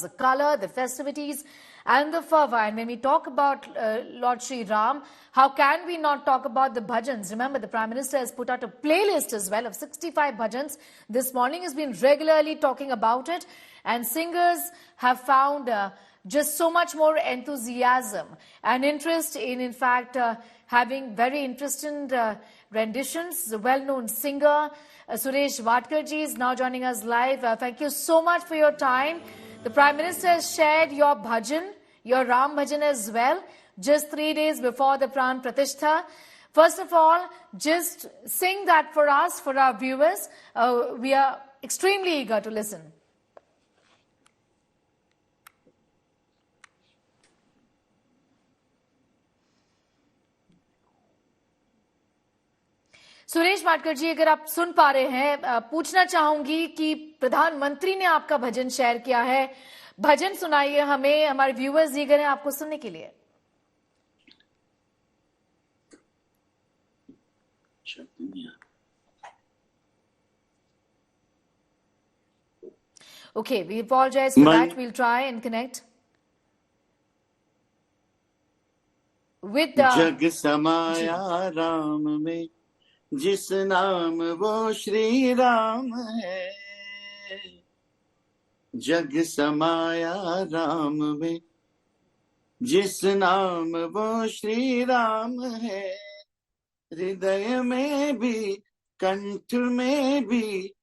the color, the festivities and the fervor. And when we talk about Lord Sri Ram, how can we not talk about the bhajans? Remember, the Prime Minister has put out a playlist as well of 65 bhajans. This morning has been regularly talking about it, and singers have found just so much more enthusiasm and interest in fact, having very interesting renditions. The well-known singer Suresh Watkarji is now joining us live. Thank you so much for your time. The Prime Minister has shared your bhajan, your Ram bhajan as well, just 3 days before the Pran Pratishtha. First of all, just sing that for us, for our viewers. We are extremely eager to listen. Suresh Wadkar जी, अगर आप सुन पा रहे हैं, पूछना चाहूंगी कि प्रधानमंत्री ने आपका भजन शेयर किया है, भजन सुनाइए हमें, हमारे व्यूअर्स दिए गए हैं आपको सुनने के लिए। Okay, we apologize for that. We'll try and connect with the जग समाया राम में, जिस नाम वो श्री राम है। जग समाया राम में, जिस नाम वो श्री राम है। हृदय में भी कंठ में भी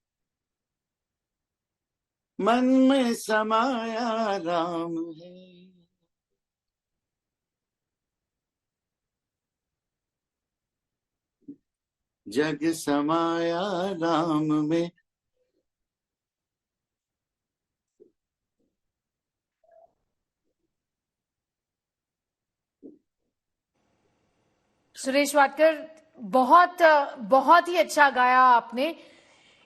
मन में समाया राम है। जग समाया राम में। सुरेश वाडकर, बहुत ही अच्छा गाया आपने।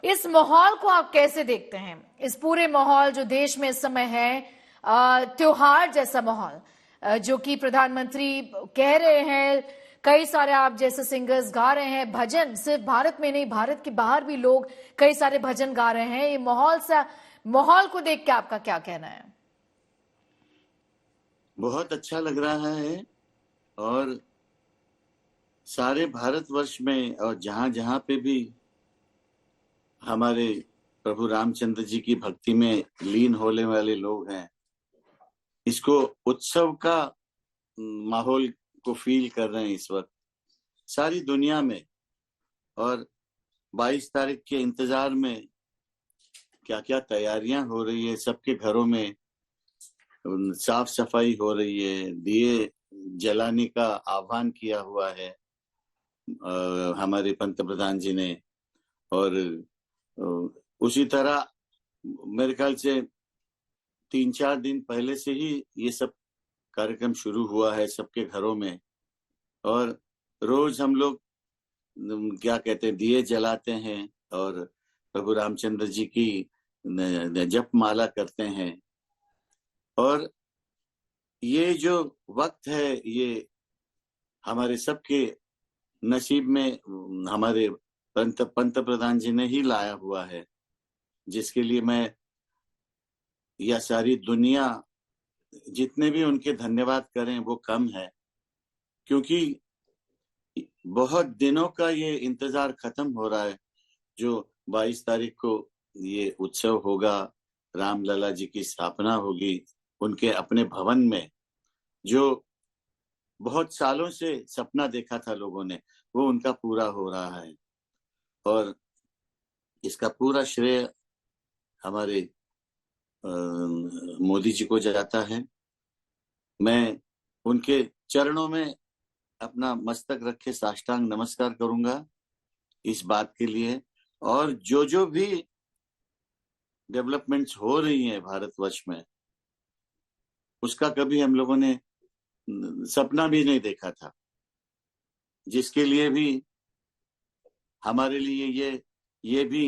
इस माहौल को आप कैसे देखते हैं? इस पूरे माहौल जो देश में इस समय है, त्योहार जैसा माहौल, जो कि प्रधानमंत्री कह रहे हैं, कई सारे आप जैसे सिंगर्स गा रहे हैं भजन, सिर्फ भारत में नहीं, भारत के बाहर भी लोग कई सारे भजन गा रहे हैं। ये माहौल को देख के आपका क्या कहना है? बहुत अच्छा लग रहा है, और सारे भारतवर्ष में और जहां जहां पे भी हमारे प्रभु रामचंद्र जी की भक्ति में लीन होने वाले लोग हैं, इसको उत्सव का माहौल को फील कर रहे हैं इस वक्त सारी दुनिया में। और 22 तारीख के इंतजार में क्या क्या तैयारियां हो रही है, सबके घरों में साफ सफाई हो रही है, दिए जलाने का आह्वान किया हुआ है हमारे पंतप्रधान जी ने। और उसी तरह मेरे ख्याल से 3-4 दिन पहले से ही ये सब कार्यक्रम शुरू हुआ है सबके घरों में। और रोज हम लोग क्या कहते हैं, दिए जलाते हैं और प्रभु रामचंद्र जी की जप माला करते हैं। और ये जो वक्त है, ये हमारे सबके नसीब में हमारे पंत प्रधान जी ने ही लाया हुआ है, जिसके लिए मैं या सारी दुनिया जितने भी उनके धन्यवाद करें वो कम है। क्योंकि बहुत दिनों का ये इंतजार खत्म हो रहा है, जो 22 तारीख को ये उत्सव होगा, रामलला जी की स्थापना होगी उनके अपने भवन में, जो बहुत सालों से सपना देखा था लोगों ने, वो उनका पूरा हो रहा है। और इसका पूरा श्रेय हमारे मोदी जी को जाता है। मैं उनके चरणों में अपना मस्तक रखे साष्टांग नमस्कार करूंगा इस बात के लिए। और जो भी डेवलपमेंट्स हो रही हैं भारतवर्ष में, उसका कभी हम लोगों ने सपना भी नहीं देखा था, जिसके लिए भी हमारे लिए ये भी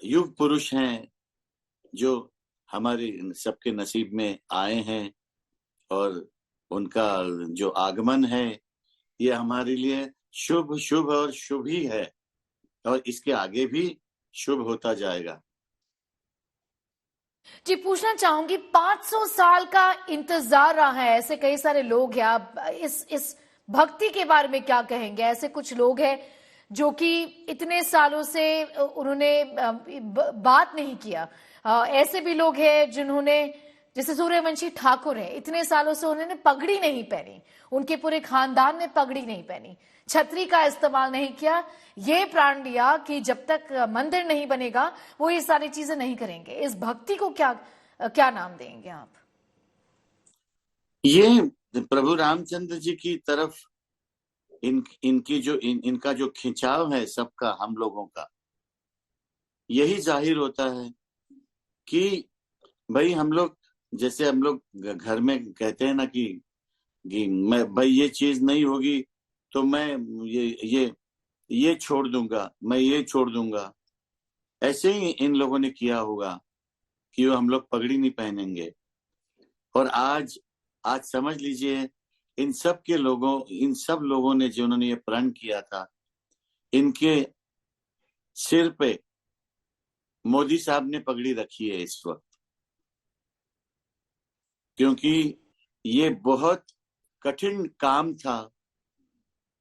युग पुरुष हैं जो हमारे सबके नसीब में आए हैं। और उनका जो आगमन है ये हमारे लिए शुभ और शुभ ही है, और इसके आगे भी शुभ होता जाएगा। जी, पूछना चाहूंगी 500 साल का इंतजार रहा है, ऐसे कई सारे लोग हैं। आप इस भक्ति के बारे में क्या कहेंगे? ऐसे कुछ लोग हैं जो कि इतने सालों से उन्होंने बात नहीं किया। ऐसे भी लोग हैं जिन्होंने, जैसे सूर्यवंशी ठाकुर है, इतने सालों से उन्होंने पगड़ी नहीं पहनी, उनके पूरे खानदान ने पगड़ी नहीं पहनी, छतरी का इस्तेमाल नहीं किया, ये प्रण लिया कि जब तक मंदिर नहीं बनेगा वो ये सारी चीजें नहीं करेंगे। इस भक्ति को क्या क्या नाम देंगे आप? ये प्रभु रामचंद्र जी की तरफ इनका जो खिंचाव है सबका, हम लोगों का, यही जाहिर होता है कि भाई हम लोग, जैसे हम लोग घर में कहते हैं ना कि मैं भाई ये चीज नहीं होगी तो मैं ये छोड़ दूंगा, मैं ये छोड़ दूंगा। ऐसे ही इन लोगों ने किया होगा कि वो हम लोग पगड़ी नहीं पहनेंगे। और आज समझ लीजिए, इन सब लोगों ने जिन्होंने ये प्रण किया था, इनके सिर पे मोदी साहब ने पगड़ी रखी है इस वक्त, क्योंकि ये बहुत कठिन काम था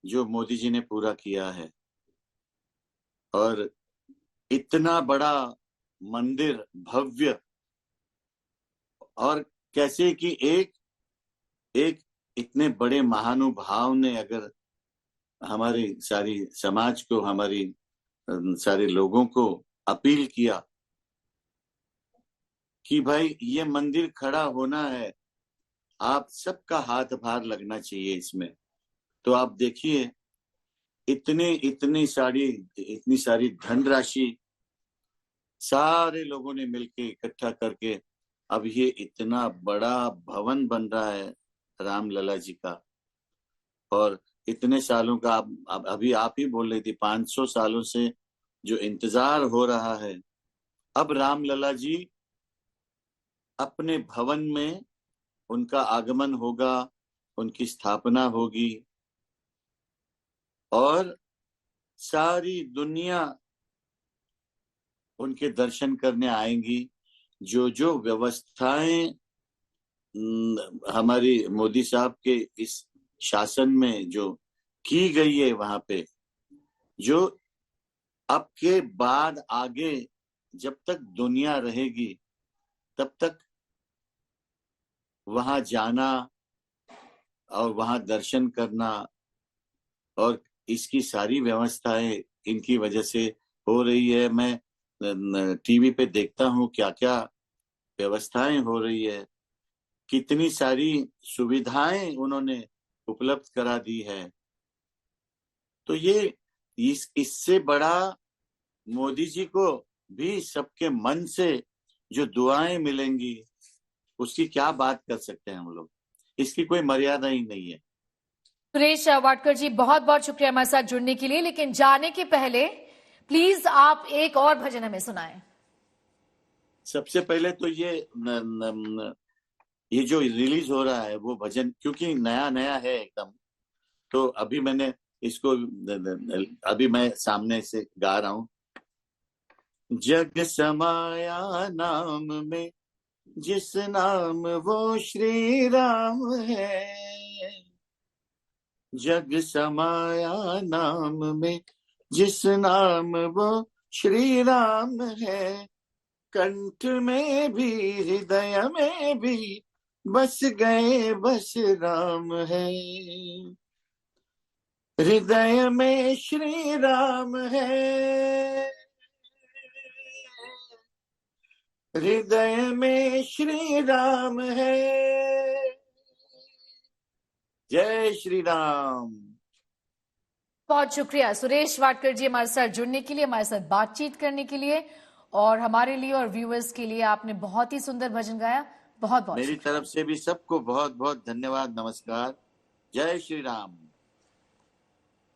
जो मोदी जी ने पूरा किया है। और इतना बड़ा मंदिर, भव्य, और कैसे कि एक इतने बड़े महानुभाव ने अगर हमारी सारी समाज को, हमारी सारे लोगों को अपील किया कि भाई ये मंदिर खड़ा होना है, आप सबका हाथ भार लगना चाहिए इसमें। तो आप देखिए, इतनी सारी धनराशि सारे लोगों ने मिलके इकट्ठा करके अब ये इतना बड़ा भवन बन रहा है रामलला जी का। और इतने सालों का, अभी आप ही बोल रही थी, 500 सालों से जो इंतजार हो रहा है, अब रामलला जी अपने भवन में उनका आगमन होगा, उनकी स्थापना होगी और सारी दुनिया उनके दर्शन करने आएंगी। जो व्यवस्थाएं हमारी मोदी साहब के इस शासन में जो की गई है, वहां पे जो अब के बाद आगे जब तक दुनिया रहेगी तब तक वहां जाना और वहां दर्शन करना, और इसकी सारी व्यवस्थाएं इनकी वजह से हो रही है। मैं टीवी पे देखता हूँ क्या क्या व्यवस्थाएं हो रही है, कितनी सारी सुविधाएं उन्होंने उपलब्ध करा दी है। तो ये इससे बड़ा मोदी जी को भी सबके मन से जो दुआएं मिलेंगी, उसकी क्या बात कर सकते हैं हम लोग। इसकी कोई मर्यादा ही नहीं है। सुरेश वाडकर जी, बहुत बहुत शुक्रिया हमारे साथ जुड़ने के लिए। लेकिन जाने के पहले प्लीज आप एक और भजन हमें सुनाएं। सबसे पहले तो ये जो रिलीज हो रहा है वो भजन, क्योंकि नया नया है एकदम, तो अभी मैंने इसको अभी मैं सामने से गा रहा हूं। जग समाया नाम में जिस नाम वो श्री राम है, जग समाया नाम में जिस नाम वो श्री राम है, कंठ में भी हृदय में भी बस गए बस राम है, हृदय में श्री राम है, हृदय में श्री राम है। जय श्री राम। बहुत शुक्रिया सुरेश वाडकर जी हमारे साथ जुड़ने के लिए, हमारे साथ बातचीत करने के लिए, और हमारे लिए और व्यूअर्स के लिए आपने बहुत ही सुंदर भजन गाया। बहुत बहुत मेरी तरफ से भी सबको बहुत बहुत धन्यवाद, नमस्कार, जय श्री राम।